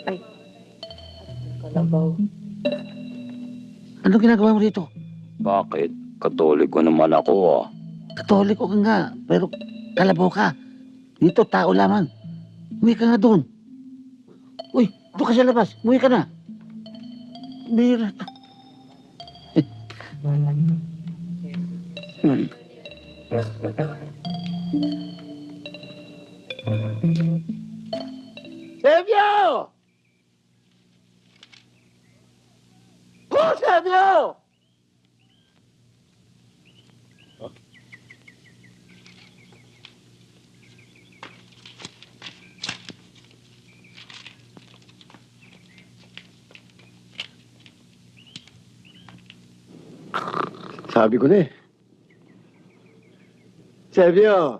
Ay, kalabaw. Ano ginagawa mo rito? Bakit? Katoliko naman ako ah. Katoliko ka nga, pero kalabaw ka. Dito, tao lamang. Umuwi ka nga doon. Uy, doon ka sa labas. Umuwi ka na. Bira. Sebio! Oh, Sebio! Sabi ko na eh. Sebio!